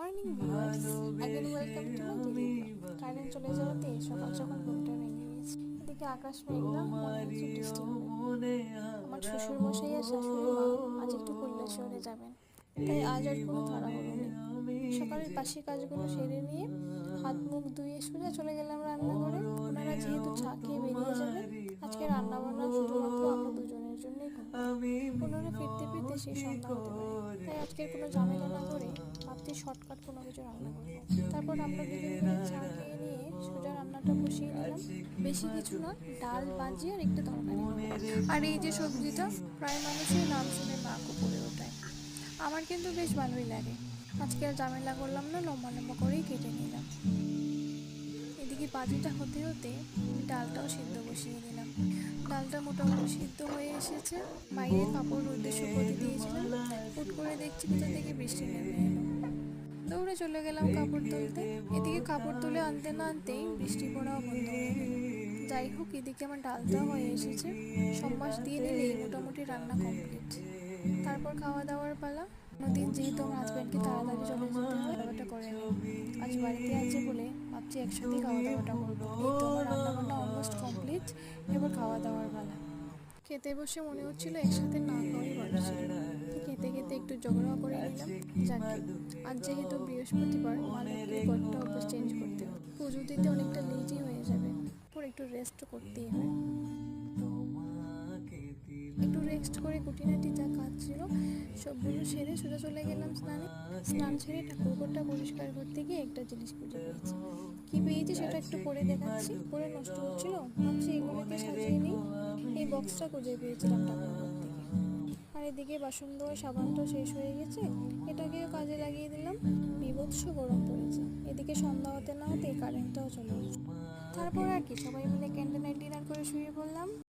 Morning viewers, again welcome to my daily blog. Current চলে যাওয়াতে সকাল সকাল ঘুমটা ভেঙে গেছে। এদিকে আকাশ মেঘলা, মনে হচ্ছে বৃষ্টি হবে। আমার শ্বশুর মশাই আর শাশুড়ি মা আজ একটু কৈলাসহরে যাবেন, তাই আজ আর কোনো তাড়াহুড়ো নেই। সকালের বাসি কাজগুলো সেরে নিয়ে হাত মুখ ধুয়ে সোজা চলে গেলাম রান্নাঘরে। ওনারা যেহেতু চা খেয়ে বেরিয়ে যাবেন, আজকে রান্না বান্না শুধুমাত্র আমরা দুজনের জন্যই করবো। ওনারা ফিরতে ফিরতে সেই সন্ধ্যা হতে পারে, তাই আজকের কোনো ঝামেলা না করে ভাবছি শর্টকাট কোনো কিছু রান্না করবো। তারপর আমরা দুজন মিলে চা খেয়ে নিয়ে সোজা রান্নাটা বসিয়ে দিলাম। বেশি কিছু না, ডাল ভাজি আর একটু তরকারি। আর এই যে সবজিটা, প্রায় মানুষের নাম শুনে নাক উপরে ওঠায়, আমার কিন্তু বেশ ভালোই লাগে। আজকে আর ঝামেলা করলাম না, লম্বা লম্বা করেই কেটে নিলাম। এদিকে ভাজিটা হতে হতে আমি ডালটাও সিদ্ধ বসিয়ে দিলাম। ডালটা মোটামুটি সিদ্ধ হয়ে এসেছে। বাইরে কাপড় রোদে শুকোতে দিয়েছিলাম, হুট করে দেখছি কোথা থেকে বৃষ্টি নেমে এলো। দৌড়ে চলে গেলাম কাপড় তুলতে। এদিকে কাপড় তুলে আনতে না আনতেই বৃষ্টি পড়াও বন্ধ হয়ে গেল। যাই হোক, এদিকে আমার ডালটা হয়ে এসেছে। সব মাস দিয়ে নিলেই মোটামুটি রান্না কমপ্লিট। তারপর খাওয়া দাওয়ার পালা। অন্যদিন যেহেতু আমার হাজব্যান্ডকে তাড়াতাড়ি চলে যেতে হয়, খাওয়াটা করে নিই। আজ বাড়িতে আছে বলে ভাবছি একসাথেই খাওয়া দাওয়াটা করবো। এই তো আমার রান্না বান্না অলমোস্ট কমপ্লিট, এবার খাওয়া দাওয়ার পালা। খেতে বসে মনে হচ্ছিল একসাথে না খাওয়াই ভালো ছিল। খেতে খেতে একটু ঝগড়া করে নিলাম। যাকে আজ যেহেতু বৃহস্পতিবার, মালিকের ঘরটা অভ্যাস চেঞ্জ করতে হবে। পুজো দিতে অনেকটা লেটই হয়ে যাবে, পর একটু রেস্ট করতেই হয়। একটু রেস্ট করে খুঁটিনাটি যা কাজ ছিল সবগুলো সেরে সোজা চলে গেলাম স্নানে। স্নান সেরে ঠাকুরঘরটা পরিষ্কার করতে গিয়ে একটা জিনিস খুঁজে পেয়েছি। কি পেয়েছি সেটা একটু পরে দেখাচ্ছি। পরে নষ্ট হচ্ছিল, ভাবছি এগুলোকে সাজিয়ে নিই। এই বক্সটা খুঁজে পেয়েছিলাম ঠাকুরঘর থেকে। আর এদিকে বাসন ধোয়া সাবানটাও শেষ হয়ে গেছে, এটাকেও কাজে লাগিয়ে দিলাম। বীভৎস গরম পড়েছে। এদিকে সন্ধ্যা হতে না হতে কারেন্টটাও চলে গেছে। তারপর আর কি, সবাই মিলে ক্যান্ডেল নাইট ডিনার করে শুয়ে পড়লাম।